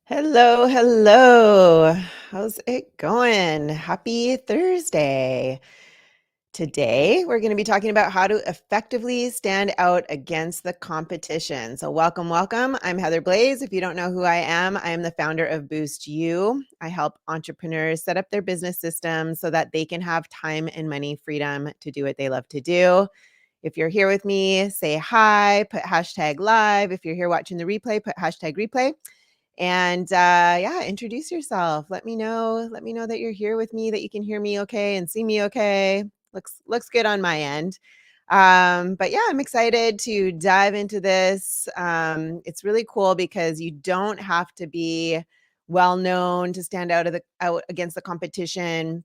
Hello, hello. How's it going? Happy Thursday. Today, we're going to be talking about how to effectively stand out against the competition. So, welcome, welcome. I'm Heather Blaze. If you don't know who I am the founder of Boost You. I help entrepreneurs set up their business systems so that they can have time and money freedom to do what they love to do. If you're here with me, say hi, put hashtag live. If you're here watching the replay, put hashtag replay. And yeah, introduce yourself. Let me know that you're here with me, that you can hear me okay and see me okay. Looks good on my end. But yeah, I'm excited to dive into this. It's really cool because you don't have to be well known to stand out against the competition.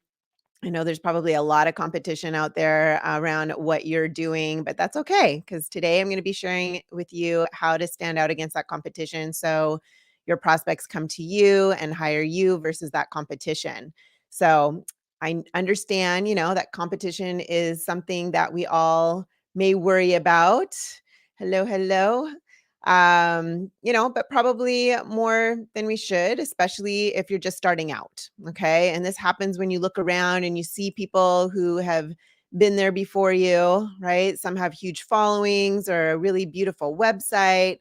I know there's probably a lot of competition out there around what you're doing, but that's okay because today I'm going to be sharing with you how to stand out against that competition so your prospects come to you and hire you versus that competition. So I understand, that competition is something that we all may worry about. Hello, hello. But probably more than we should, especially if you're just starting out. Okay. And this happens when you look around and you see people who have been there before you, right? Some have huge followings or a really beautiful website,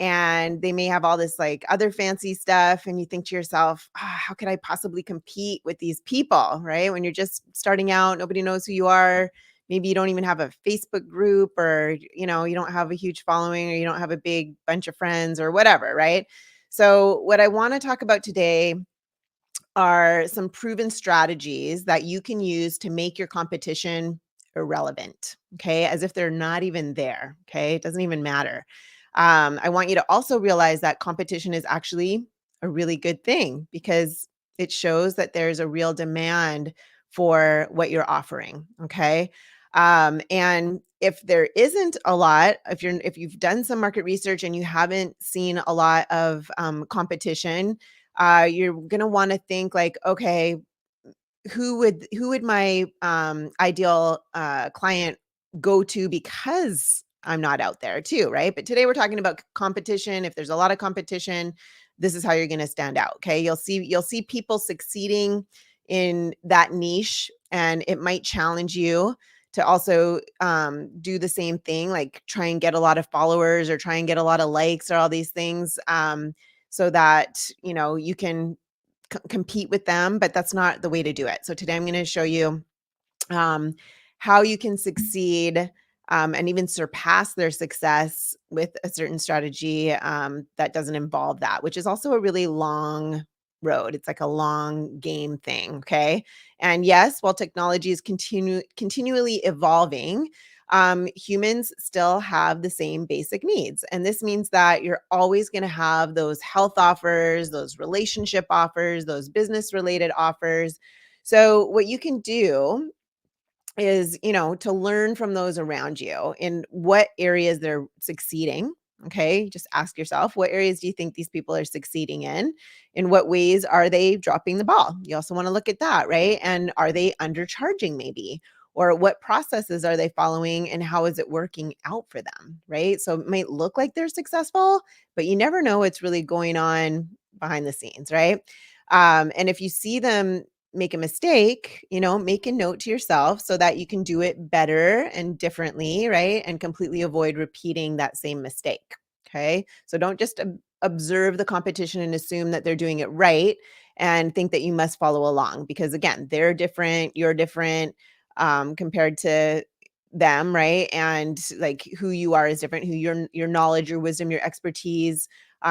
and they may have all this like other fancy stuff. And you think to yourself, how could I possibly compete with these people, right? When you're just starting out, nobody knows who you are. Maybe you don't even have a Facebook group, or you don't have a huge following, or you don't have a big bunch of friends or whatever, right? So what I want to talk about today are some proven strategies that you can use to make your competition irrelevant, okay? As if they're not even there, okay? It doesn't even matter. I want you to also realize that competition is actually a really good thing because it shows that there's a real demand for what you're offering, okay? And if there isn't a lot, if you've done some market research and you haven't seen a lot of competition, you're going to want to think like, okay, who would my ideal client go to because I'm not out there too, right? But today we're talking about competition. If there's a lot of competition, this is how you're going to stand out. Okay, you'll see people succeeding in that niche, and it might challenge you to also do the same thing, like try and get a lot of followers or try and get a lot of likes or all these things, so that you can compete with them, but that's not the way to do it. So today I'm going to show you um, how you can succeed and even surpass their success with a certain strategy that doesn't involve that, which is also a really long road. It's like a long game thing. Okay. And yes, while technology is continually evolving, humans still have the same basic needs. And this means that you're always going to have those health offers, those relationship offers, those business related offers. So, what you can do is, to learn from those around you in what areas they're succeeding. Okay. Just ask yourself, what areas do you think these people are succeeding in? In what ways are they dropping the ball? You also want to look at that, right? And are they undercharging maybe? Or what processes are they following and how is it working out for them? Right. So it might look like they're successful, but you never know what's really going on behind the scenes. Right. And if you see them make a mistake, make a note to yourself so that you can do it better and differently, right? And completely avoid repeating that same mistake. Okay. So don't just observe the competition and assume that they're doing it right and think that you must follow along because, again, they're different, you're different compared to them, right? And like who you are is different, who your knowledge, your wisdom, your expertise,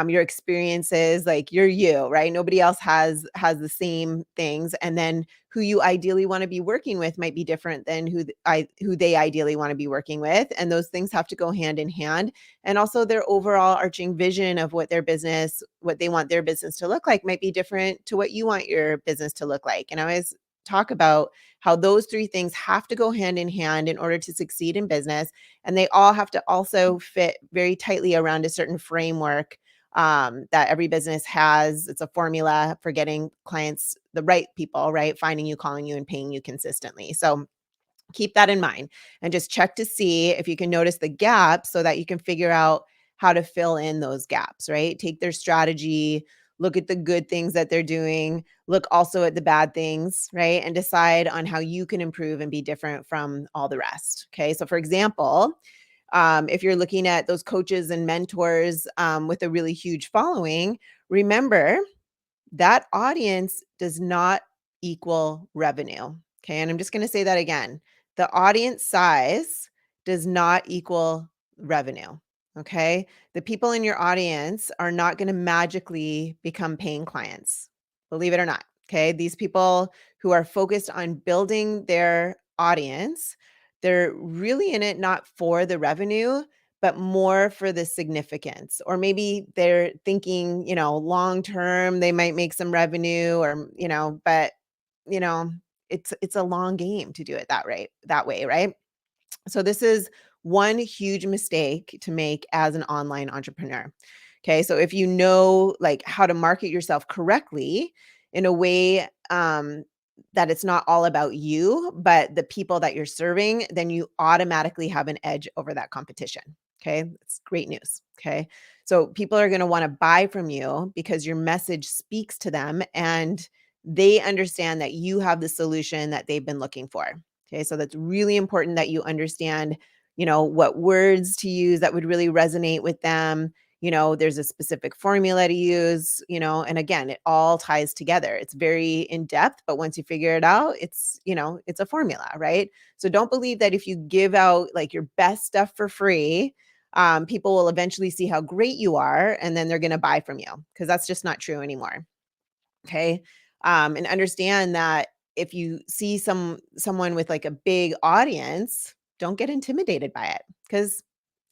your experiences, like you're you, right? Nobody else has the same things. And then who you ideally want to be working with might be different than who they ideally want to be working with. And those things have to go hand in hand. And also their overall arching vision of what they want their business to look like might be different to what you want your business to look like. And I always talk about how those three things have to go hand in hand in order to succeed in business. And they all have to also fit very tightly around a certain framework that every business has. It's a formula for getting clients, the right people, right? Finding you, calling you, and paying you consistently. So keep that in mind and just check to see if you can notice the gaps so that you can figure out how to fill in those gaps, right? Take their strategy, look at the good things that they're doing, look also at the bad things, right? And decide on how you can improve and be different from all the rest. Okay. So, for example, if you're looking at those coaches and mentors with a really huge following, remember that audience does not equal revenue. Okay. And I'm just going to say that again. The audience size does not equal revenue. Okay. The people in your audience are not going to magically become paying clients, believe it or not. Okay. These people who are focused on building their audience, they're really in it not for the revenue, but more for the significance. Or maybe they're thinking, long term, they might make some revenue or, but, you know, it's a long game to do it that way, right? So this is one huge mistake to make as an online entrepreneur. Okay, so if you know like how to market yourself correctly in a way that it's not all about you, but the people that you're serving, then you automatically have an edge over that competition. Okay, it's great news. Okay, so people are going to want to buy from you because your message speaks to them and they understand that you have the solution that they've been looking for. Okay, so that's really important that you understand, what words to use that would really resonate with them. There's a specific formula to use, and again, it all ties together. It's very in depth, but once you figure it out, it's a formula, right? So don't believe that if you give out like your best stuff for free, people will eventually see how great you are and then they're going to buy from you because that's just not true anymore. Okay. And understand that if you see someone with like a big audience, don't get intimidated by it because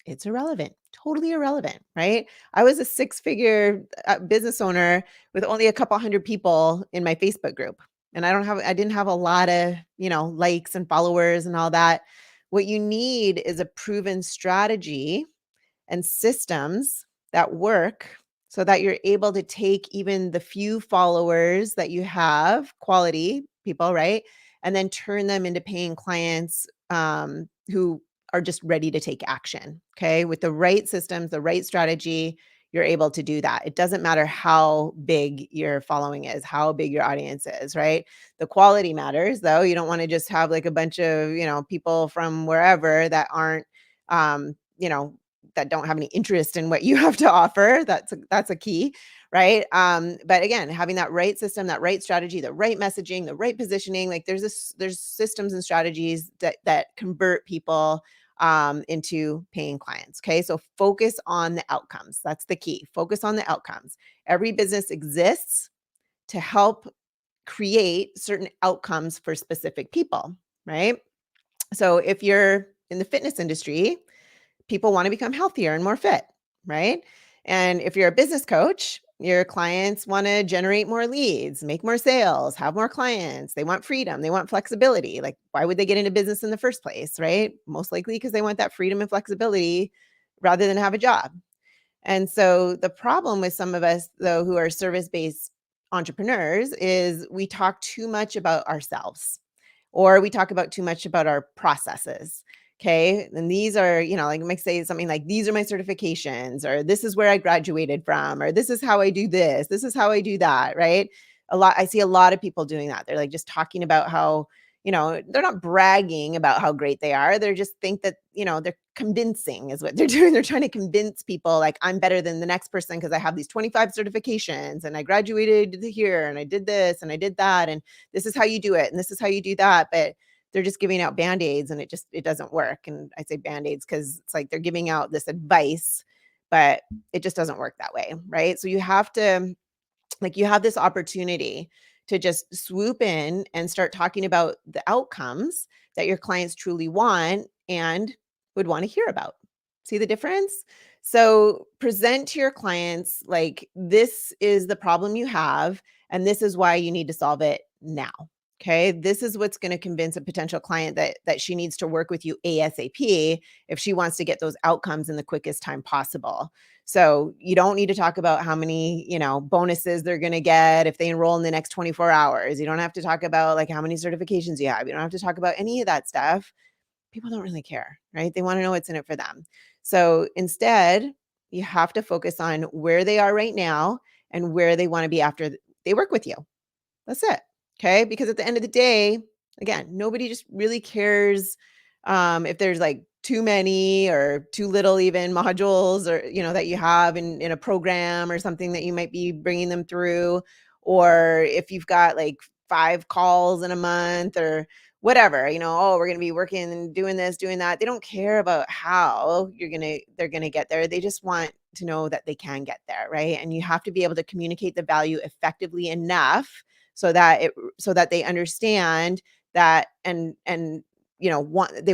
it's irrelevant, totally irrelevant, right? I was a six-figure business owner with only a couple hundred people in my Facebook group. And I didn't have a lot of, likes and followers and all that. What you need is a proven strategy and systems that work so that you're able to take even the few followers that you have, quality people, right? And then turn them into paying clients who are just ready to take action. Okay. With the right systems, the right strategy, you're able to do that. It doesn't matter how big your following is, how big your audience is, right? The quality matters though. You don't want to just have like a bunch of, people from wherever that aren't, that don't have any interest in what you have to offer. That's a key, right? But again, having that right system, that right strategy, the right messaging, the right positioning, like there's systems and strategies that convert people into paying clients. Okay. So focus on the outcomes. That's the key. Focus on the outcomes. Every business exists to help create certain outcomes for specific people, right? So if you're in the fitness industry, people want to become healthier and more fit, right? And if you're a business coach, your clients want to generate more leads, make more sales, have more clients. They want freedom, they want flexibility. Like, why would they get into business in the first place, right? Most likely because they want that freedom and flexibility rather than have a job. And so the problem with some of us, though, who are service based entrepreneurs is we talk too much about ourselves or we talk about too much about our processes. Okay. And these are, like I might say something like, these are my certifications, or this is where I graduated from, or this is how I do this. This is how I do that. Right. I see a lot of people doing that. They're like just talking about how, they're not bragging about how great they are. They're just think that, they're convincing is what they're doing. They're trying to convince people like I'm better than the next person because I have these 25 certifications and I graduated here and I did this and I did that. And this is how you do it. And this is how you do that. But they're just giving out band-aids and it doesn't work. And I say band-aids because it's like they're giving out this advice, but it just doesn't work that way. Right. So you have to like you have this opportunity to just swoop in and start talking about the outcomes that your clients truly want and would want to hear about. See the difference? So present to your clients like this is the problem you have and this is why you need to solve it now. Okay? This is what's going to convince a potential client that she needs to work with you ASAP if she wants to get those outcomes in the quickest time possible. So you don't need to talk about how many, bonuses they're going to get if they enroll in the next 24 hours. You don't have to talk about like how many certifications you have. You don't have to talk about any of that stuff. People don't really care, right? They want to know what's in it for them. So instead, you have to focus on where they are right now and where they want to be after they work with you. That's it. Okay. Because at the end of the day, again, nobody just really cares if there's like too many or too little even modules or, that you have in a program or something that you might be bringing them through, or if you've got like 5 calls in a month or whatever, oh, we're going to be working and doing this, doing that. They don't care about how they're going to get there. They just want to know that they can get there. Right. And you have to be able to communicate the value effectively enough so that they understand that and they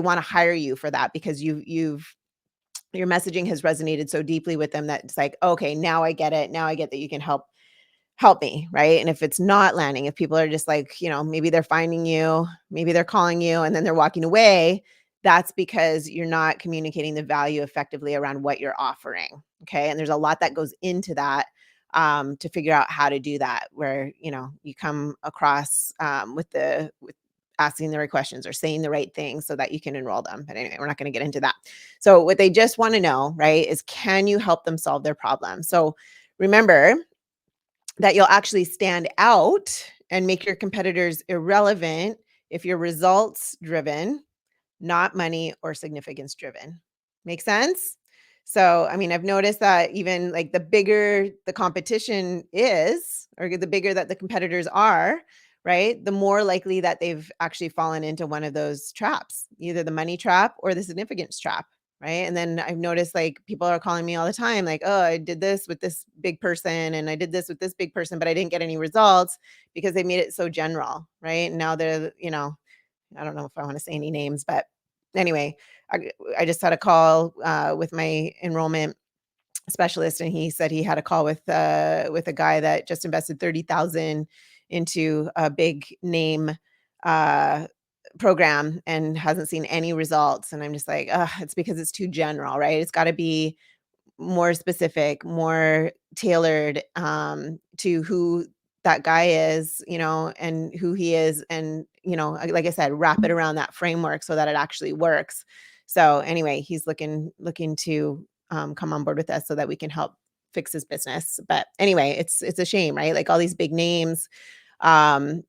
want to hire you for that because your messaging has resonated so deeply with them that it's like, okay, now I get it. Now I get that you can help me, right? And if it's not landing, if people are just like, maybe they're finding you, maybe they're calling you and then they're walking away, that's because you're not communicating the value effectively around what you're offering. Okay. And there's a lot that goes into that to figure out how to do that, where, you come across with asking the right questions or saying the right things so that you can enroll them. But anyway, we're not going to get into that. So what they just want to know, right, is can you help them solve their problem? So remember that you'll actually stand out and make your competitors irrelevant if you're results driven, not money or significance driven. Make sense? So, I mean, I've noticed that even like the bigger the competition is, or the bigger that the competitors are, right? The more likely that they've actually fallen into one of those traps, either the money trap or the significance trap. Right. And then I've noticed like people are calling me all the time, like, oh, I did this with this big person and I did this with this big person, but I didn't get any results because they made it so general. Right. And now they're, I don't know if I want to say any names, but anyway, I just had a call with my enrollment specialist, and he said he had a call with a guy that just invested 30,000 into a big name uh, program and hasn't seen any results. And I'm just like, it's because it's too general, right? It's got to be more specific, more tailored to who that guy is, and who he is. And, like I said, wrap it around that framework so that it actually works. So anyway, he's looking to come on board with us so that we can help fix his business. But anyway, it's a shame, right? Like all these big names, um,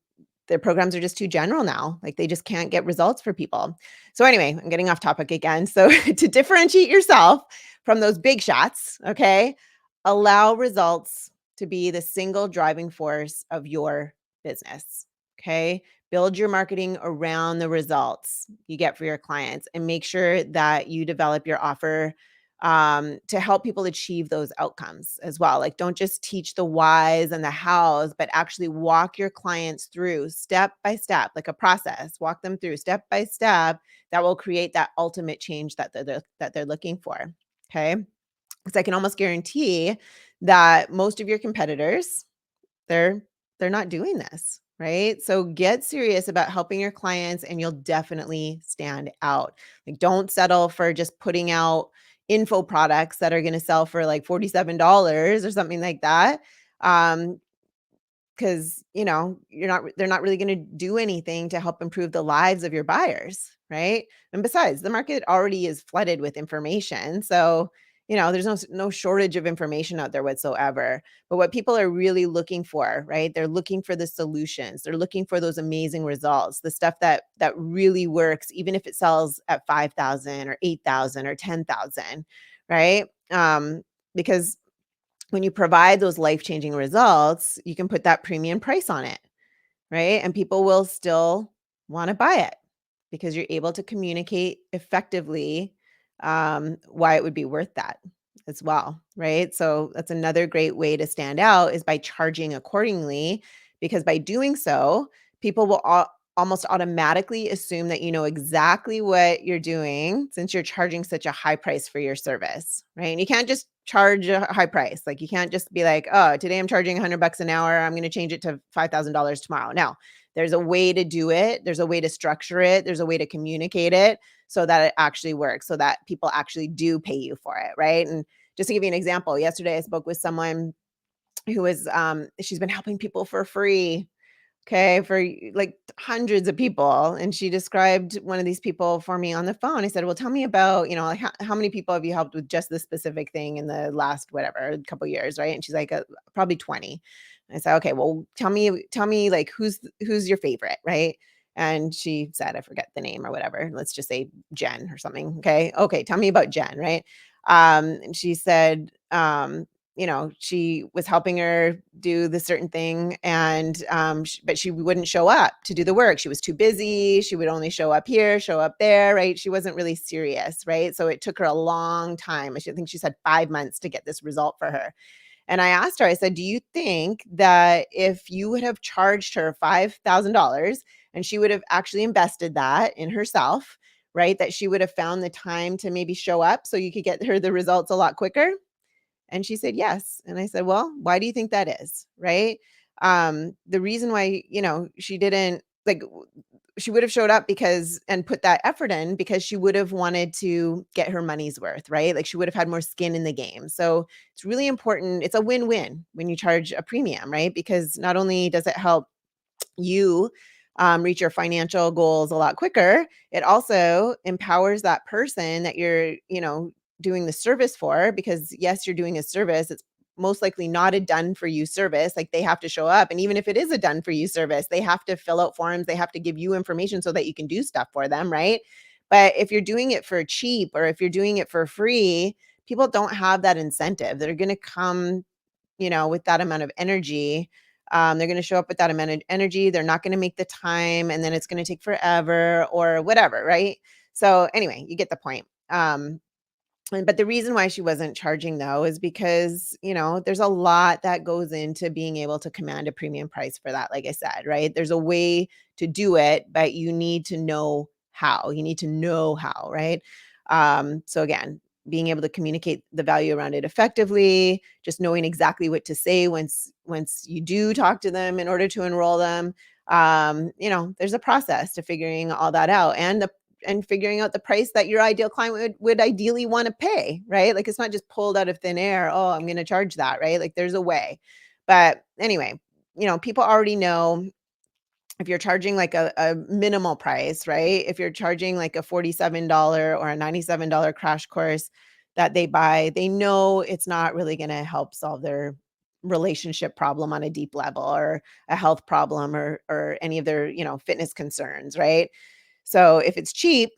their programs are just too general now. Like they just can't get results for people. So anyway, I'm getting off topic again. So to differentiate yourself from those big shots, okay, allow results to be the single driving force of your business. Okay. Build your marketing around the results you get for your clients and make sure that you develop your offer to help people achieve those outcomes as well. Like, don't just teach the whys and the hows, but actually walk your clients through step by step, like a process. Walk them through step by step that will create that ultimate change that they're looking for. Okay, because I can almost guarantee that most of your competitors they're they're not doing this, right? So get serious about helping your clients and you'll definitely stand out. Like don't settle for just putting out info products that are going to sell for like $47 or something like that. Um because they're not really going to do anything to help improve the lives of your buyers, right? And besides, the market already is flooded with information, so there's no shortage of information out there whatsoever. But what people are really looking for, right, they're looking for the solutions, they're looking for those amazing results, the stuff that really works, even if it sells at 5,000 or 8,000 or 10,000, right? Because when you provide those life-changing results, you can put that premium price on it, right? And people will still want to buy it because you're able to communicate effectively why it would be worth that as well, right? So that's another great way to stand out is by charging accordingly, because by doing so, people will almost automatically assume that you know exactly what you're doing since you're charging such a high price for your service, right? And you can't just charge a high price. Like you can't just be like, oh, today I'm charging $100 an hour. I'm going to change it to $5,000 tomorrow. No, there's a way to do it. There's a way to structure it. There's a way to communicate it so that it actually works, so that people actually do pay you for it, right? And just to give you an example, yesterday I spoke with someone who is she's been helping people for free okay, for like hundreds of people. And she described one of these people for me on the phone. I said, well, tell me about, like how many people have you helped with just this specific thing in the last, whatever, couple years, right? And she's like, probably 20. I said, okay, well, tell me like who's your favorite, right? And she said, I forget the name or whatever. Let's just say Jen or something. Okay. Okay. Tell me about Jen, right? And she said, she was helping her do the certain thing, and but she wouldn't show up to do the work. She was too busy. She would only show up here, show up there, right? She wasn't really serious, right? So it took her a long time. I think she said 5 months to get this result for her. And I asked her, I said, do you think that if you would have charged her $5,000 and she would have actually invested that in herself, right, that she would have found the time to maybe show up so you could get her the results a lot quicker? And she said, "Yes." And I said, "Well, why do you think that is?" Right? The reason why, she didn't like she would have showed up because and put that effort in because she would have wanted to get her money's worth, right? Like she would have had more skin in the game. So it's really important. It's a win-win when you charge a premium, right? Because not only does it help you reach your financial goals a lot quicker, it also empowers that person that you're, doing the service for, because yes, you're doing a service. It's most likely not a done for you service. Like they have to show up. And even if it is a done for you service, they have to fill out forms. They have to give you information so that you can do stuff for them. Right. But if you're doing it for cheap or if you're doing it for free, people don't have that incentive. They're going to come with that amount of energy. They're going to show up with that amount of energy. They're not going to make the time, and then it's going to take forever or whatever, right? So anyway, you get the point. But the reason why she wasn't charging though is because, there's a lot that goes into being able to command a premium price for that. Like I said, right? There's a way to do it, but you need to know how. You need to know how, right? So again, being able to communicate the value around it effectively, just knowing exactly what to say once you do talk to them in order to enroll them. There's a process to figuring all that out, and figuring out the price that your ideal client would ideally want to pay, right? Like it's not just pulled out of thin air. Oh, I'm going to charge that, right? Like there's a way. But anyway, people already know if you're charging like a minimal price, right? If you're charging like a $47 or a $97 crash course that they buy, they know it's not really going to help solve their relationship problem on a deep level, or a health problem, or any of their, fitness concerns, right? So if it's cheap,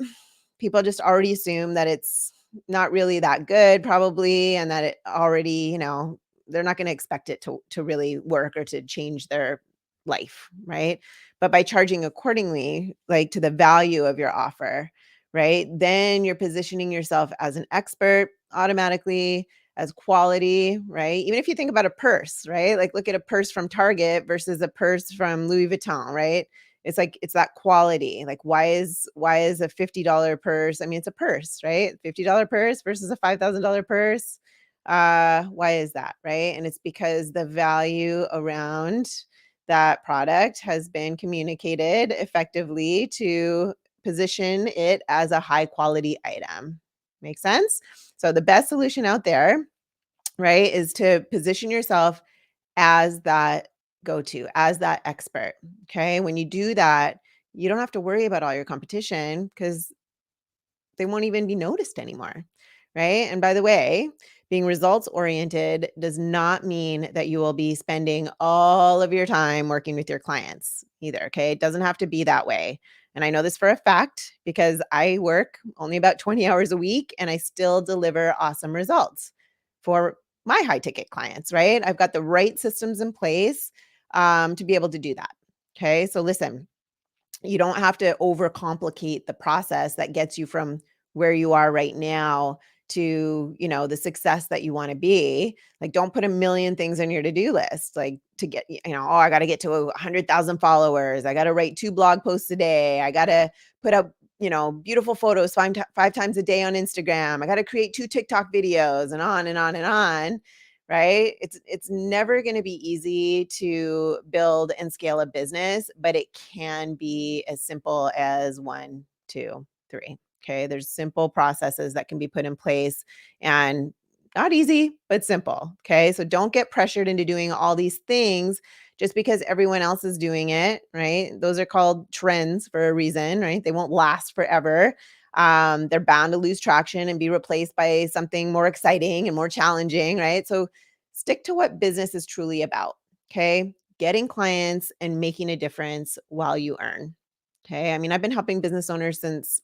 people just already assume that it's not really that good probably, and that it already, they're not going to expect it to really work or to change their life, right? But by charging accordingly, like to the value of your offer, right? Then you're positioning yourself as an expert automatically, as quality, right? Even if you think about a purse, right? Like look at a purse from Target versus a purse from Louis Vuitton, right? It's like it's that quality. Like why is a $50 purse? I mean, it's a purse, right? $50 purse versus a $5,000 purse. Why is that, right? And it's because the value around that product has been communicated effectively to position it as a high quality item. Make sense? So the best solution out there, right, is to position yourself as that go-to, as that expert. Okay. When you do that, you don't have to worry about all your competition because they won't even be noticed anymore. Right. And by the way, being results oriented does not mean that you will be spending all of your time working with your clients either. Okay. It doesn't have to be that way. And I know this for a fact because I work only about 20 hours a week and I still deliver awesome results for my high ticket clients, right? I've got the right systems in place to be able to do that. Okay. So listen, you don't have to overcomplicate the process that gets you from where you are right now to, the success that you want to be. Like, don't put a million things on your to-do list, like to get, oh, I got to get to 100,000 followers. I got to write 2 blog posts a day. I got to put up, beautiful photos 5 times a day on Instagram. I got to create 2 TikTok videos, and on and on and on. Right? It's never going to be easy to build and scale a business, but it can be as simple as 1, 2, 3. Okay? There's simple processes that can be put in place, and not easy, but simple. Okay? So don't get pressured into doing all these things just because everyone else is doing it, right? Those are called trends for a reason, right? They won't last forever. They're bound to lose traction and be replaced by something more exciting and more challenging, right? So stick to what business is truly about. Okay. Getting clients and making a difference while you earn. Okay. I mean, I've been helping business owners succeed since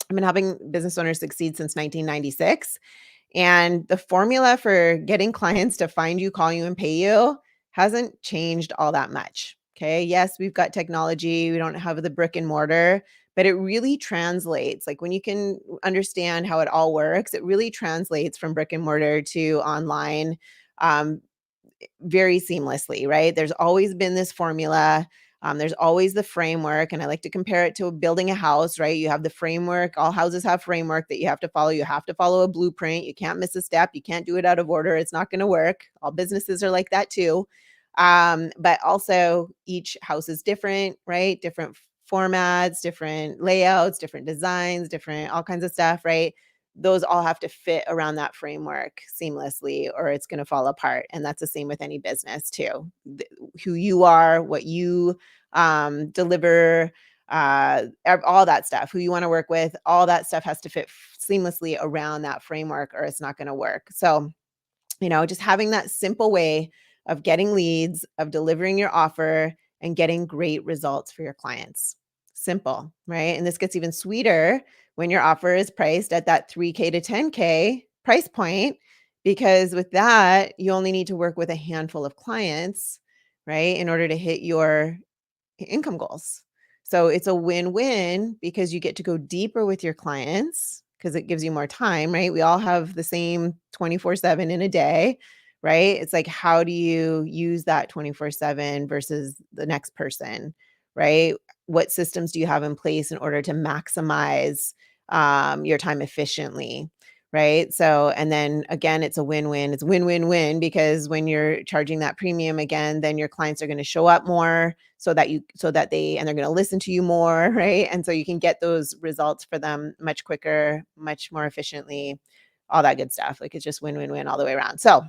1996. And the formula for getting clients to find you, call you, and pay you hasn't changed all that much. Okay. Yes, we've got technology, we don't have the brick and mortar, but it really translates. Like when you can understand how it all works, it really translates from brick and mortar to online. Um, very seamlessly, right? There's always been this formula. There's always the framework. And I like to compare it to building a house, right? You have the framework. All houses have framework that you have to follow. You have to follow a blueprint. You can't miss a step. You can't do it out of order. It's not going to work. All businesses are like that too. But also each house is different, right? Different formats, different layouts, different designs, different all kinds of stuff, right? Those all have to fit around that framework seamlessly or it's going to fall apart. And that's the same with any business too. Who you are, what you deliver, all that stuff, who you want to work with, all that stuff has to fit seamlessly around that framework or it's not going to work. So, just having that simple way of getting leads, of delivering your offer and getting great results for your clients. Simple, right? And this gets even sweeter when your offer is priced at that 3K to 10K price point, because with that, you only need to work with a handful of clients, right? In order to hit your income goals. So it's a win-win because you get to go deeper with your clients because it gives you more time, right? We all have the same 24/7 in a day, right? It's like, how do you use that 24/7 versus the next person, right? What systems do you have in place in order to maximize your time efficiently? Right. So, and then again, it's a win win. It's win win win because when you're charging that premium again, then your clients are going to show up more and they're going to listen to you more. Right. And so you can get those results for them much quicker, much more efficiently, all that good stuff. Like it's just win win win all the way around. So,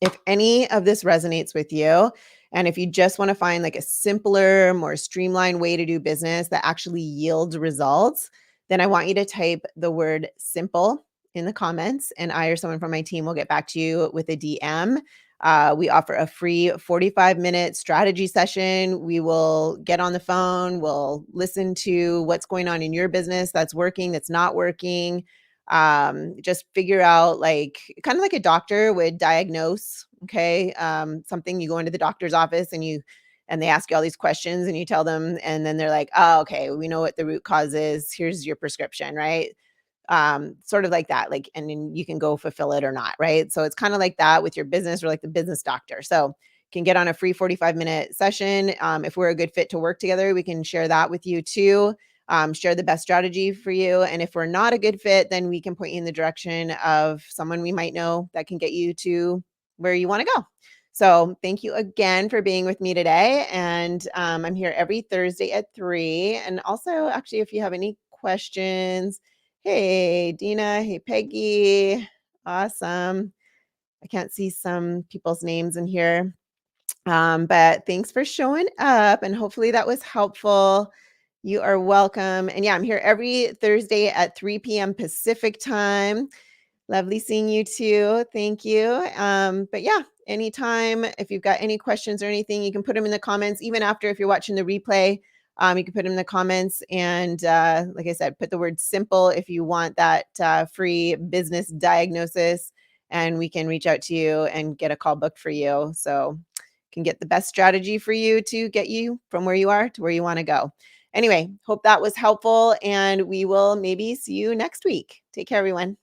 if any of this resonates with you, and if you just want to find like a simpler, more streamlined way to do business that actually yields results, then I want you to type the word simple in the comments, and I or someone from my team will get back to you with a DM. We offer a free 45-minute strategy session. We will get on the phone, we'll listen to what's going on in your business that's working, that's not working, just figure out like kind of like a doctor would diagnose, okay, something. You go into the doctor's office and they ask you all these questions and you tell them and then they're like, oh, okay, we know what the root cause is, here's your prescription, right? Sort of like that, like, and then you can go fulfill it or not, right? So it's kind of like that with your business or like the business doctor. So can get on a free 45-minute session. If we're a good fit to work together, we can share that with you too. Share the best strategy for you. And if we're not a good fit, then we can point you in the direction of someone we might know that can get you to where you want to go. So thank you again for being with me today. And I'm here every Thursday at 3. And also, actually, if you have any questions, hey, Dina. Hey, Peggy. Awesome. I can't see some people's names in here. But thanks for showing up and hopefully that was helpful. You are welcome. And yeah, I'm here every Thursday at 3 p.m. Pacific time. Lovely seeing you too. Thank you. But yeah, anytime, if you've got any questions or anything, you can put them in the comments. Even after, if you're watching the replay, you can put them in the comments. And like I said, put the word simple if you want that free business diagnosis. And we can reach out to you and get a call booked for you. So can get the best strategy for you to get you from where you are to where you want to go. Anyway, hope that was helpful. And we will maybe see you next week. Take care, everyone.